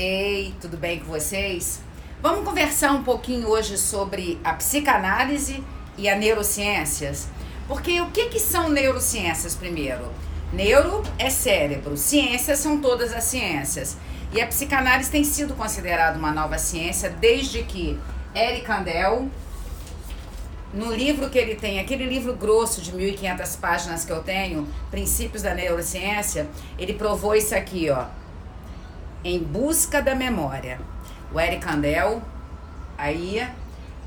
Ei, tudo bem com vocês? Vamos conversar um pouquinho hoje sobre a psicanálise e a neurociências. Porque o que são neurociências primeiro? Neuro é cérebro, ciências são todas as ciências. E a psicanálise tem sido considerada uma nova ciência desde que Eric Kandel, no livro que ele tem, aquele livro grosso de 1.500 páginas que eu tenho, Princípios da Neurociência, ele provou isso aqui, ó. Em busca da memória. O Eric Kandel, aí,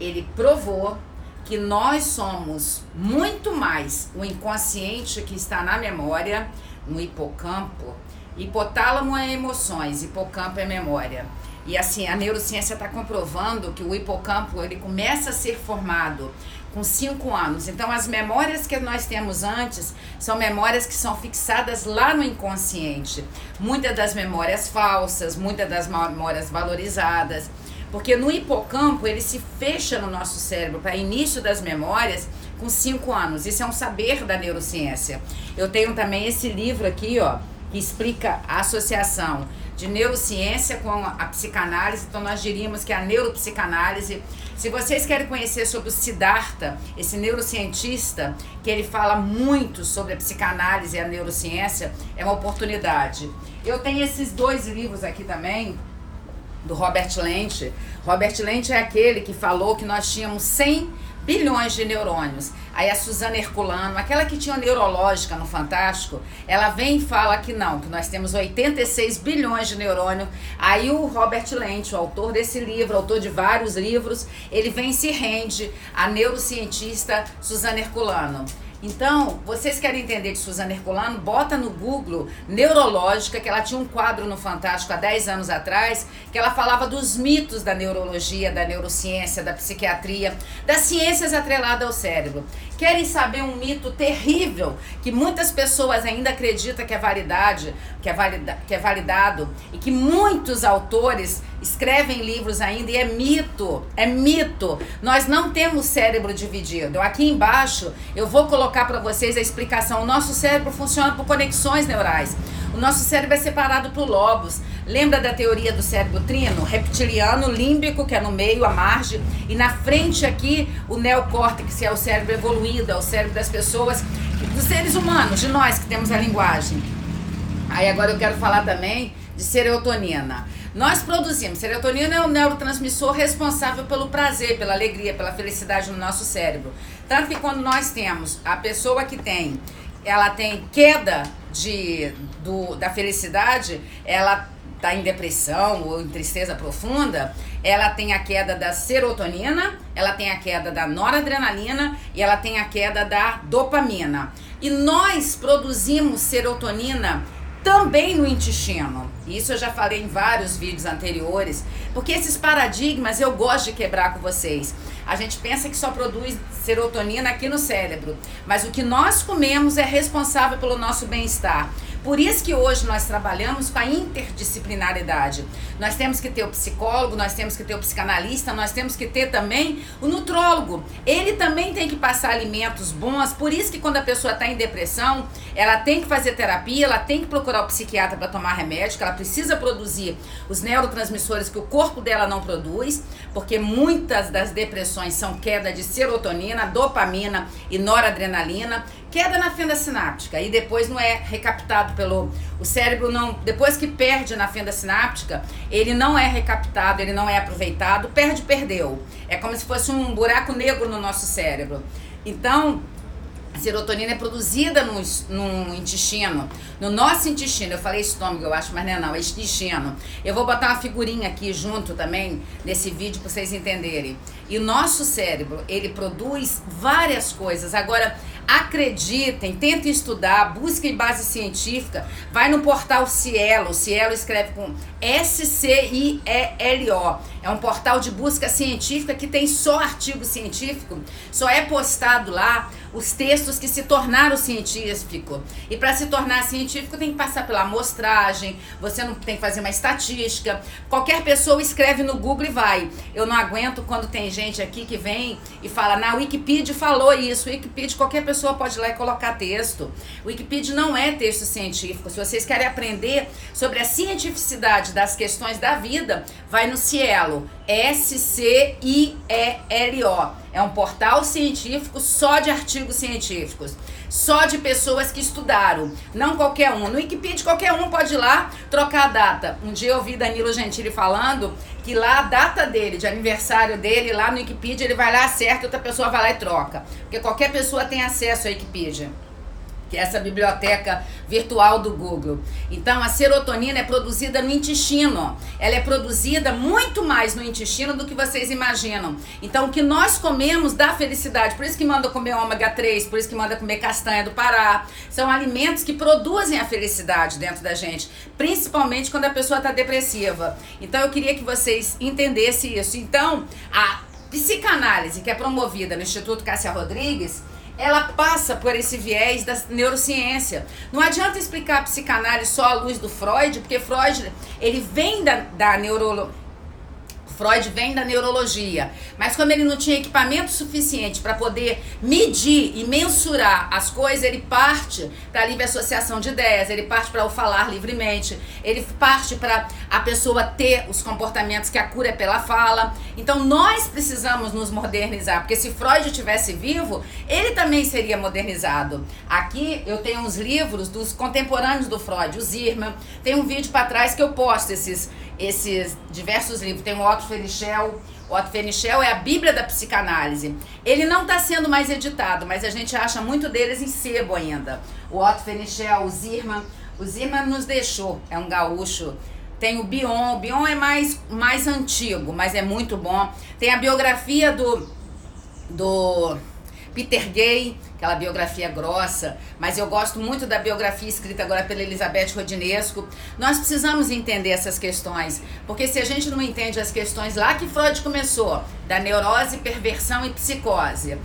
ele provou que nós somos muito mais o inconsciente que está na memória, no hipocampo. Hipotálamo é emoções, hipocampo é memória. E assim, a neurociência está comprovando que o hipocampo ele começa a ser formado com 5 anos. Então, as memórias que nós temos antes são memórias que são fixadas lá no inconsciente. Muitas das memórias falsas, muitas das memórias valorizadas. Porque no hipocampo, ele se fecha no nosso cérebro para início das memórias com 5 anos. Isso é um saber da neurociência. Eu tenho também esse livro aqui, ó, que explica a associação de neurociência com a psicanálise. Então nós diríamos que a neuropsicanálise, se vocês querem conhecer sobre o Siddhartha, esse neurocientista, que ele fala muito sobre a psicanálise e a neurociência, é uma oportunidade. Eu tenho esses 2 livros aqui também, do Robert Lynch. Robert Lynch é aquele que falou que nós tínhamos 100 bilhões de neurônios. Aí a Suzana Herculano, aquela que tinha neurológica no Fantástico, ela vem e fala que não, que nós temos 86 bilhões de neurônios. Aí o Robert Lynch, o autor desse livro, autor de vários livros, ele vem e se rende à neurocientista Suzana Herculano. Então, vocês querem entender de Suzana Herculano? Bota no Google neurológica, que ela tinha um quadro no Fantástico há 10 anos atrás, que ela falava dos mitos da neurologia, da neurociência, da psiquiatria, das ciências atreladas ao cérebro. Querem saber um mito terrível, que muitas pessoas ainda acreditam que é validade, que é validado, e que muitos autores escrevem livros ainda, e é mito, é mito. Nós não temos cérebro dividido. Aqui embaixo eu vou colocar para vocês a explicação. O nosso cérebro funciona por conexões neurais. O nosso cérebro é separado por lobos. Lembra da teoria do cérebro trino? Reptiliano, límbico, que é no meio, a margem, e na frente aqui o neocórtex, que é o cérebro evoluído, é o cérebro das pessoas, dos seres humanos, de nós que temos a linguagem. Aí agora eu quero falar também de serotonina. Nós produzimos, serotonina é o neurotransmissor responsável pelo prazer, pela alegria, pela felicidade no nosso cérebro. Tanto que quando nós temos a pessoa que ela tem queda da felicidade, ela está em depressão ou em tristeza profunda, ela tem a queda da serotonina, ela tem a queda da noradrenalina e ela tem a queda da dopamina. E nós produzimos serotonina também no intestino. Isso eu já falei em vários vídeos anteriores, porque esses paradigmas eu gosto de quebrar com vocês. A gente pensa que só produz serotonina aqui no cérebro, mas o que nós comemos é responsável pelo nosso bem-estar. Por isso que hoje nós trabalhamos com a interdisciplinaridade. Nós temos que ter o psicólogo, nós temos que ter o psicanalista, nós temos que ter também o nutrólogo. Ele também tem que passar alimentos bons, por isso que quando a pessoa está em depressão, ela tem que fazer terapia, ela tem que procurar o psiquiatra para tomar remédio, que ela precisa produzir os neurotransmissores que o corpo dela não produz, porque muitas das depressões são queda de serotonina, dopamina e noradrenalina, queda na fenda sináptica, e depois não é recaptado o cérebro não, depois que perde na fenda sináptica, ele não é recaptado, ele não é aproveitado, perdeu. É como se fosse um buraco negro no nosso cérebro. Então, a serotonina é produzida no intestino, no nosso intestino. Eu falei estômago, eu acho, mas não, é intestino. Eu vou botar uma figurinha aqui junto também nesse vídeo para vocês entenderem. E o nosso cérebro, ele produz várias coisas. Agora, acreditem, tentem estudar, busquem base científica, vai no portal Cielo. O Cielo escreve com SCIELO. É um portal de busca científica que tem só artigo científico, só é postado lá os textos que se tornaram científicos. E para se tornar científico tem que passar pela amostragem, você não tem que fazer uma estatística. Qualquer pessoa escreve no Google e vai. Eu não aguento quando tem gente aqui que vem e fala, na Wikipedia falou isso. Wikipedia, qualquer pessoa pode ir lá e colocar texto. Wikipedia não é texto científico. Se vocês querem aprender sobre a cientificidade das questões da vida, vai no Cielo, SCIELO. É um portal científico só de artigos científicos, só de pessoas que estudaram, não qualquer um. No Wikipedia qualquer um pode ir lá trocar a data. Um dia eu ouvi Danilo Gentili falando que lá a data dele, de aniversário dele, lá no Wikipedia, ele vai lá, acerta, outra pessoa vai lá e troca. Porque qualquer pessoa tem acesso à Wikipedia, que é essa biblioteca virtual do Google. Então, a serotonina é produzida no intestino. Ela é produzida muito mais no intestino do que vocês imaginam. Então, o que nós comemos dá felicidade. Por isso que manda comer ômega 3, por isso que manda comer castanha do Pará. São alimentos que produzem a felicidade dentro da gente, principalmente quando a pessoa está depressiva. Então, eu queria que vocês entendessem isso. Então, a psicanálise, que é promovida no Instituto Cássia Rodrigues, ela passa por esse viés da neurociência. Não adianta explicar a psicanálise só à luz do Freud, porque Freud, ele vem da neurologia. Freud vem da neurologia, mas como ele não tinha equipamento suficiente para poder medir e mensurar as coisas, ele parte para a livre associação de ideias, ele parte para o falar livremente, ele parte para a pessoa ter os comportamentos que a cura é pela fala. Então nós precisamos nos modernizar, porque se Freud tivesse vivo, ele também seria modernizado. Aqui eu tenho uns livros dos contemporâneos do Freud, o Zirman, tem um vídeo para trás que eu posto esses diversos livros. Tem o Otto Fenichel. O Otto Fenichel é a Bíblia da psicanálise. Ele não está sendo mais editado, mas a gente acha muito deles em sebo ainda. O Otto Fenichel, o Zirman. O Zirman nos deixou, é um gaúcho. Tem o Bion. O Bion é mais antigo, mas é muito bom. Tem a biografia do Peter Gay, aquela biografia grossa, mas eu gosto muito da biografia escrita agora pela Elizabeth Rodinesco. Nós precisamos entender essas questões, porque se a gente não entende as questões lá que Freud começou, da neurose, perversão e psicose.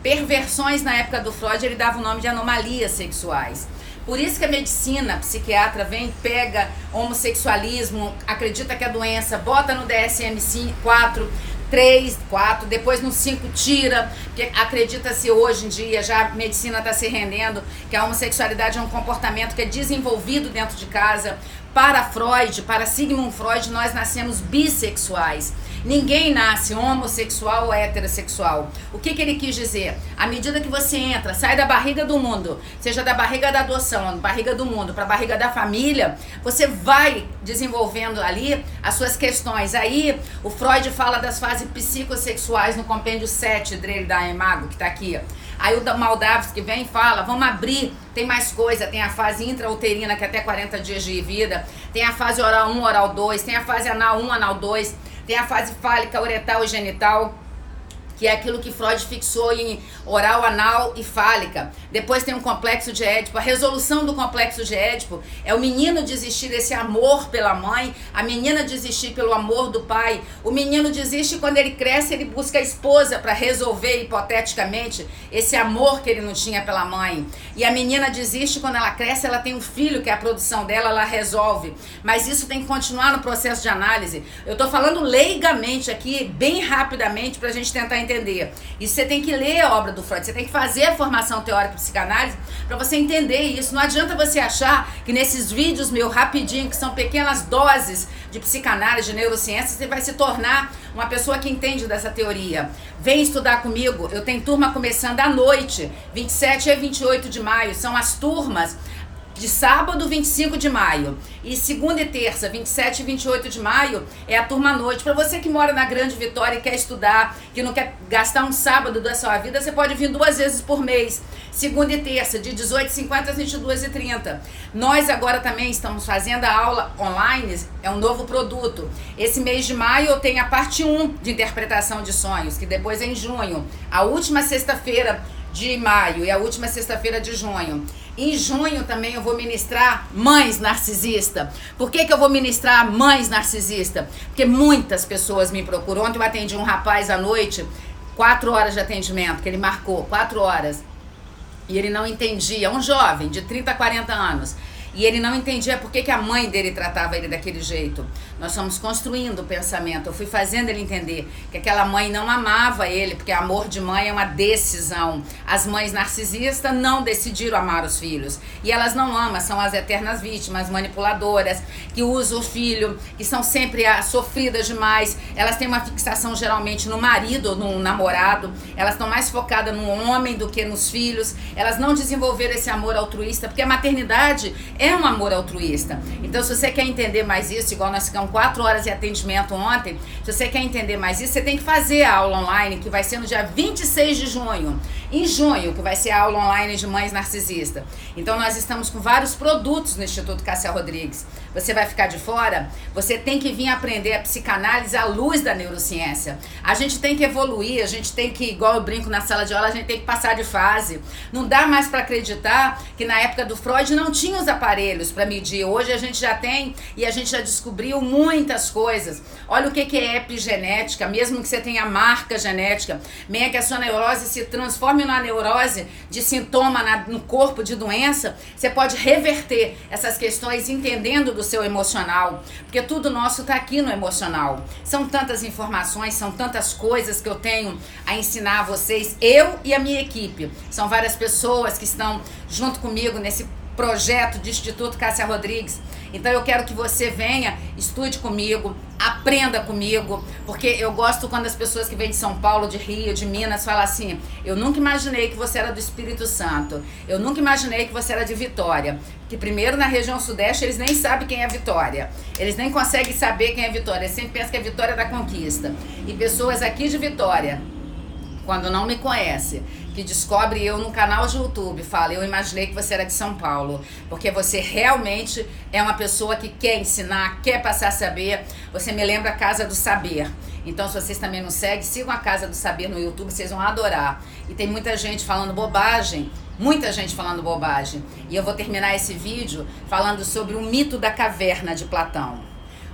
Perversões, na época do Freud, ele dava o nome de anomalias sexuais. Por isso que a medicina, a psiquiatra vem, pega homossexualismo, acredita que é doença, bota no DSM-4, 3, 4, depois no 5 tira, porque acredita-se hoje em dia, já a medicina está se rendendo, que a homossexualidade é um comportamento que é desenvolvido dentro de casa. Para Freud, para Sigmund Freud, nós nascemos bissexuais. Ninguém nasce homossexual ou heterossexual. O que ele quis dizer? À medida que você entra, sai da barriga do mundo, seja da barriga da adoção, barriga do mundo, para a barriga da família, você vai desenvolvendo ali as suas questões. Aí o Freud fala das fases psicossexuais no compêndio 7 dele da Imago, que está aqui. Aí o Moldavsky vem e fala, vamos abrir, tem mais coisa, tem a fase intrauterina, que é até 40 dias de vida, tem a fase oral 1, oral 2, tem a fase anal 1, anal 2, tem a fase fálica, uretal e genital, que é aquilo que Freud fixou em oral, anal e fálica. Depois tem um complexo de Édipo. A resolução do complexo de Édipo é o menino desistir desse amor pela mãe, a menina desistir pelo amor do pai. O menino desiste quando ele cresce, ele busca a esposa para resolver hipoteticamente esse amor que ele não tinha pela mãe. E a menina desiste quando ela cresce, ela tem um filho, que é a produção dela, ela resolve. Mas isso tem que continuar no processo de análise. Eu tô falando leigamente aqui, bem rapidamente, pra gente tentar entender. E você tem que ler a obra do Freud, você tem que fazer a formação teórica de psicanálise para você entender isso. Não adianta você achar que nesses vídeos meu rapidinho, que são pequenas doses de psicanálise, de neurociência, você vai se tornar uma pessoa que entende dessa teoria. Vem estudar comigo, eu tenho turma começando à noite, 27 e 28 de maio, são as turmas de sábado, 25 de maio, e segunda e terça, 27 e 28 de maio, é a turma à noite. Para você que mora na Grande Vitória e quer estudar, que não quer gastar um sábado da sua vida, você pode vir 2 vezes por mês, segunda e terça, de 18h50 às 22h30. Nós agora também estamos fazendo a aula online, é um novo produto. Esse mês de maio eu tenho a parte 1 de interpretação de sonhos, que depois é em junho, a última sexta-feira de maio e a última sexta-feira de junho. Em junho também eu vou ministrar mães narcisistas. Por que eu vou ministrar mães narcisistas? Porque muitas pessoas me procuram. Ontem eu atendi um rapaz à noite, 4 horas de atendimento, que ele marcou, 4 horas. E ele não entendia, um jovem de 30 a 40 anos, e ele não entendia por que a mãe dele tratava ele daquele jeito. Nós fomos construindo o pensamento. Eu fui fazendo ele entender que aquela mãe não amava ele, porque amor de mãe é uma decisão. As mães narcisistas não decidiram amar os filhos. E elas não amam, são as eternas vítimas, manipuladoras, que usam o filho, que são sempre sofridas demais. Elas têm uma fixação geralmente no marido ou no namorado. Elas estão mais focadas no homem do que nos filhos. Elas não desenvolveram esse amor altruísta, porque a maternidade é um amor altruísta. Então, se você quer entender mais isso, igual nós ficamos 4 horas de atendimento ontem, se você quer entender mais isso, você tem que fazer a aula online, que vai ser no dia 26 de junho. Em junho, que vai ser a aula online de mães narcisistas. Então, nós estamos com vários produtos no Instituto Cássia Rodrigues. Você vai ficar de fora? Você tem que vir aprender a psicanálise à luz da neurociência. A gente tem que evoluir, a gente tem que, igual eu brinco na sala de aula, a gente tem que passar de fase. Não dá mais para acreditar que na época do Freud não tinha os aparelhos para medir. Hoje a gente já tem e a gente já descobriu muitas coisas. Olha o que é epigenética, mesmo que você tenha marca genética, mesmo que a sua neurose se transforme numa neurose de sintoma no corpo de doença, você pode reverter essas questões entendendo do seu emocional, porque tudo nosso está aqui no emocional. São tantas informações, são tantas coisas que eu tenho a ensinar a vocês, eu e a minha equipe. São várias pessoas que estão junto comigo nesse projeto de Instituto Cássia Rodrigues. Então eu quero que você venha, estude comigo, aprenda comigo, porque eu gosto quando as pessoas que vêm de São Paulo, de Rio, de Minas, falam assim: eu nunca imaginei que você era do Espírito Santo, eu nunca imaginei que você era de Vitória. Que primeiro na região sudeste eles nem sabem quem é Vitória, eles nem conseguem saber quem é Vitória, eles sempre pensam que é Vitória da Conquista. E pessoas aqui de Vitória, quando não me conhece, que descobre eu no canal de YouTube, fala: eu imaginei que você era de São Paulo, porque você realmente é uma pessoa que quer ensinar, quer passar a saber. Você me lembra a Casa do Saber. Então, se vocês também não seguem, sigam a Casa do Saber no YouTube, vocês vão adorar. E tem muita gente falando bobagem, muita gente falando bobagem. E eu vou terminar esse vídeo falando sobre o mito da caverna de Platão.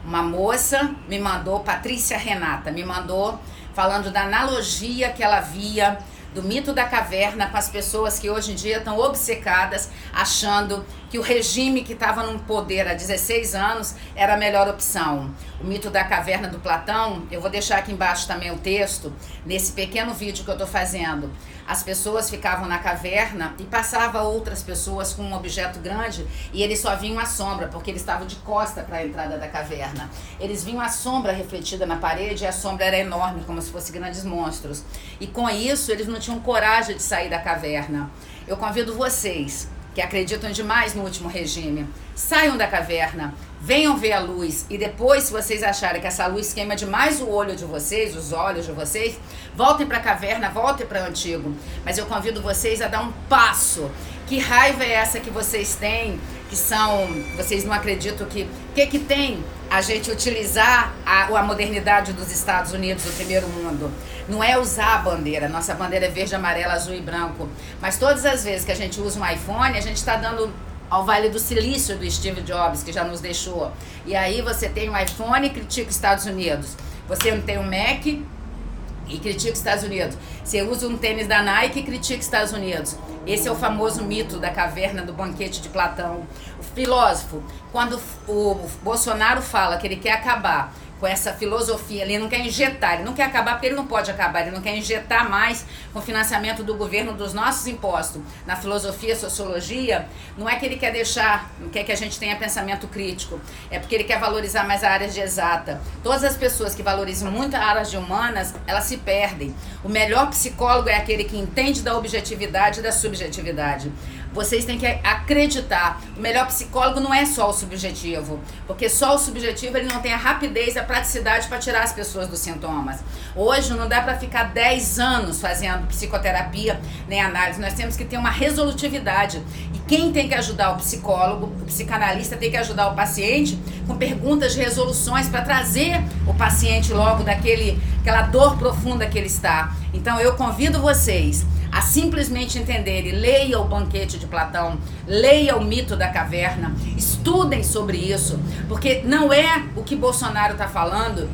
Uma moça me mandou, Patrícia Renata, me mandou falando da analogia que ela via do mito da caverna com as pessoas que hoje em dia estão obcecadas, achando que o regime que estava no poder há 16 anos era a melhor opção. O mito da caverna do Platão, eu vou deixar aqui embaixo também o texto, nesse pequeno vídeo que eu estou fazendo. As pessoas ficavam na caverna e passavam outras pessoas com um objeto grande e eles só viam a sombra, porque eles estavam de costa para a entrada da caverna. Eles viam a sombra refletida na parede e a sombra era enorme, como se fossem grandes monstros. E com isso, eles não tinham coragem de sair da caverna. Eu convido vocês que acreditam demais no último regime, saiam da caverna, venham ver a luz e depois, se vocês acharem que essa luz queima demais o olho de vocês, os olhos de vocês, voltem para a caverna, voltem para o antigo. Mas eu convido vocês a dar um passo. Que raiva é essa que vocês têm, que são, vocês não acreditam que tem a gente utilizar a modernidade dos Estados Unidos, do primeiro mundo? Não é usar a bandeira, nossa bandeira é verde, amarelo, azul e branco, mas todas as vezes que a gente usa um iPhone, a gente está dando ao Vale do Silício do Steve Jobs, que já nos deixou. E aí você tem um iPhone e critica os Estados Unidos. Você não tem um Mac e critica os Estados Unidos. Você usa um tênis da Nike e critica os Estados Unidos. Esse é o famoso mito da caverna do banquete de Platão. O filósofo, quando o Bolsonaro fala que ele quer acabar com essa filosofia, ele não quer injetar, ele não quer acabar porque ele não pode acabar, ele não quer injetar mais com o financiamento do governo dos nossos impostos na filosofia, sociologia, não é que ele quer deixar, não quer que a gente tenha pensamento crítico, é porque ele quer valorizar mais a área de exata. Todas as pessoas que valorizam muito a área de humanas, elas se perdem. O melhor psicólogo é aquele que entende da objetividade e da subjetividade. Vocês têm que acreditar, o melhor psicólogo não é só o subjetivo, porque só o subjetivo ele não tem a rapidez, a praticidade para tirar as pessoas dos sintomas. Hoje não dá para ficar 10 anos fazendo psicoterapia nem análise, nós temos que ter uma resolutividade. E quem tem que ajudar o psicólogo, o psicanalista tem que ajudar o paciente com perguntas de resoluções para trazer o paciente logo daquela dor profunda que ele está. Então eu convido vocês a simplesmente entenderem, leia o Banquete de Platão, leia o mito da caverna, estudem sobre isso, porque não é o que Bolsonaro está falando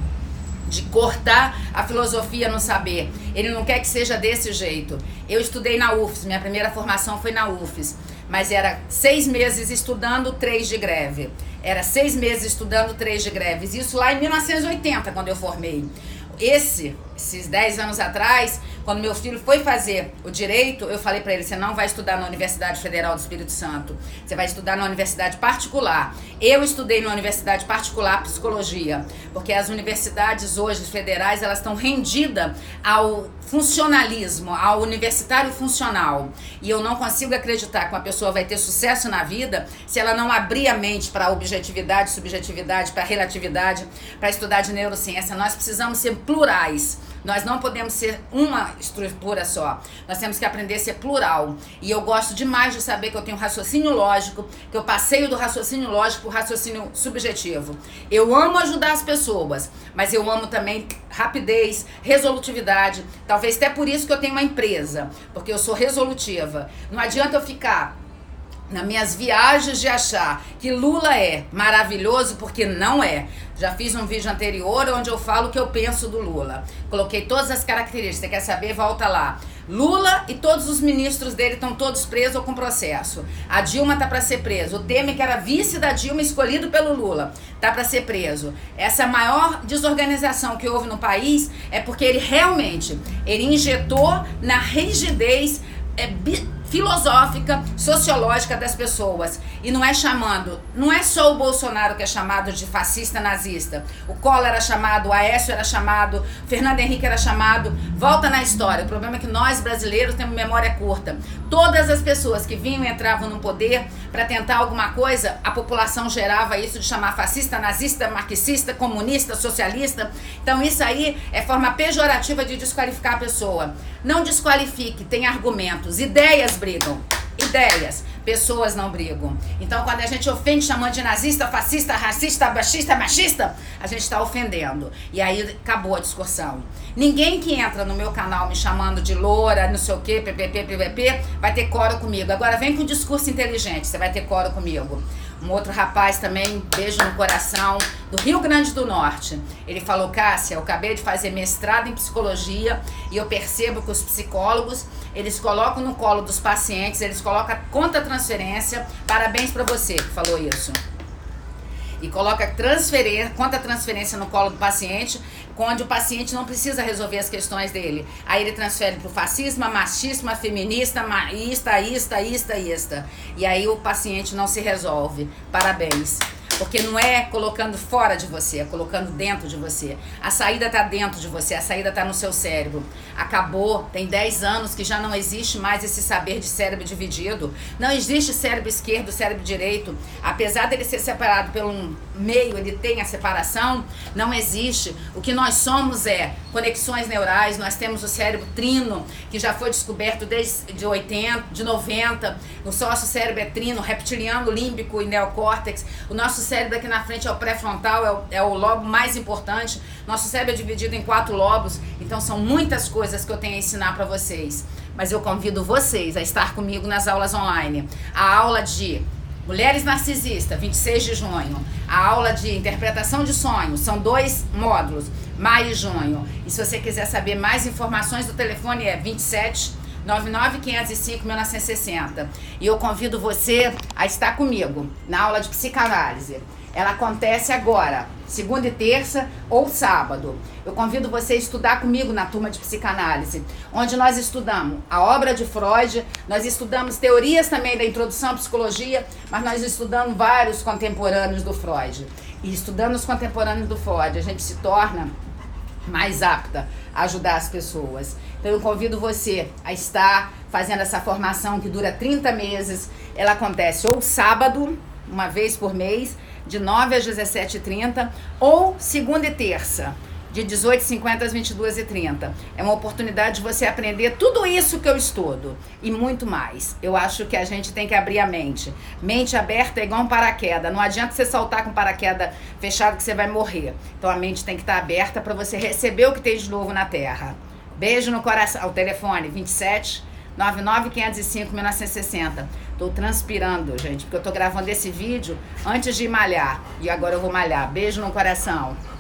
de cortar a filosofia no saber. Ele não quer que seja desse jeito. Eu estudei na UFES, minha primeira formação foi na UFES, mas era 6 meses estudando, 3 de greve. Era 6 meses estudando, 3 de greves. Isso lá em 1980, quando eu formei. Esses 10 anos atrás, quando meu filho foi fazer o direito, eu falei para ele, você não vai estudar na Universidade Federal do Espírito Santo, você vai estudar na universidade particular. Eu estudei na universidade particular psicologia, porque as universidades hoje federais, elas estão rendidas ao funcionalismo, ao universitário funcional. E eu não consigo acreditar que uma pessoa vai ter sucesso na vida se ela não abrir a mente para objetividade, subjetividade, para relatividade, para estudar de neurociência. Nós precisamos ser plurais. Nós não podemos ser uma estrutura só. Nós temos que aprender a ser plural. E eu gosto demais de saber que eu tenho raciocínio lógico, que eu passeio do raciocínio lógico para o raciocínio subjetivo. Eu amo ajudar as pessoas, mas eu amo também rapidez, resolutividade. Talvez até por isso que eu tenho uma empresa, porque eu sou resolutiva. Não adianta eu ficar nas minhas viagens de achar que Lula é maravilhoso, porque não é. Já fiz um vídeo anterior onde eu falo o que eu penso do Lula. Coloquei todas as características. Você quer saber? Volta lá. Lula e todos os ministros dele estão todos presos ou com processo. A Dilma tá para ser preso. O Temer, que era vice da Dilma, escolhido pelo Lula, tá para ser preso. Essa maior desorganização que houve no país é porque ele realmente injetou na rigidez filosófica, sociológica das pessoas. E não é só o Bolsonaro que é chamado de fascista nazista. O Collor era chamado, o Aécio era chamado, o Fernando Henrique era chamado. Volta na história. O problema é que nós brasileiros temos memória curta. Todas as pessoas que vinham e entravam no poder para tentar alguma coisa, a população gerava isso de chamar fascista, nazista, marxista, comunista, socialista. Então isso aí é forma pejorativa de desqualificar a pessoa. Não desqualifique, tem argumentos. Ideias brigam. Ideias. Pessoas não brigam. Então, quando a gente ofende chamando de nazista, fascista, racista, baixista, machista, a gente está ofendendo. E aí acabou a discussão. Ninguém que entra no meu canal me chamando de loura, não sei o quê, ppp, vai ter coro comigo. Agora vem com discurso inteligente, você vai ter coro comigo. Um outro rapaz também, beijo no coração, do Rio Grande do Norte. Ele falou, Cássia, eu acabei de fazer mestrado em psicologia e eu percebo que os psicólogos, eles colocam no colo dos pacientes, eles colocam a conta transferência. Parabéns pra você que falou isso. E coloca conta transferência no colo do paciente, onde o paciente não precisa resolver as questões dele. Aí ele transfere pro fascismo, machismo, feminista, ista. E aí o paciente não se resolve. Parabéns. Porque não é colocando fora de você, é colocando dentro de você. A saída tá dentro de você, a saída tá no seu cérebro. Acabou, tem 10 anos que já não existe mais esse saber de cérebro dividido. Não existe cérebro esquerdo, cérebro direito. Apesar dele ser separado pelo meio, ele tem a separação, não existe. O que nós somos é conexões neurais, nós temos o cérebro trino, que já foi descoberto desde de 90. O nosso cérebro é trino, reptiliano, límbico e neocórtex. O nosso cérebro aqui na frente é o pré-frontal, é o lobo mais importante. Nosso cérebro é dividido em 4 lobos, então são muitas coisas que eu tenho a ensinar para vocês. Mas eu convido vocês a estar comigo nas aulas online. A aula de Mulheres Narcisistas, 26 de junho. A aula de Interpretação de Sonhos, são 2 módulos, maio e junho. E se você quiser saber mais informações, o telefone é 27 99 505 1960. E eu convido você a estar comigo na aula de psicanálise. Ela acontece agora, segunda e terça ou sábado. Eu convido você a estudar comigo na turma de psicanálise, onde nós estudamos a obra de Freud, nós estudamos teorias também da introdução à psicologia, mas nós estudamos vários contemporâneos do Freud. E estudando os contemporâneos do Freud, a gente se torna mais apta a ajudar as pessoas. Então eu convido você a estar fazendo essa formação que dura 30 meses. Ela acontece ou sábado, uma vez por mês, de 9 às 17h30, ou segunda e terça, de 18h50 às 22h30. É uma oportunidade de você aprender tudo isso que eu estudo e muito mais. Eu acho que a gente tem que abrir a mente. Mente aberta é igual um paraquedas. Não adianta você saltar com o paraquedas fechado que você vai morrer. Então a mente tem que estar aberta para você receber o que tem de novo na Terra. Beijo no coração. O telefone 27 99 505 1960. Tô transpirando, gente, porque eu tô gravando esse vídeo antes de malhar. E agora eu vou malhar. Beijo no coração.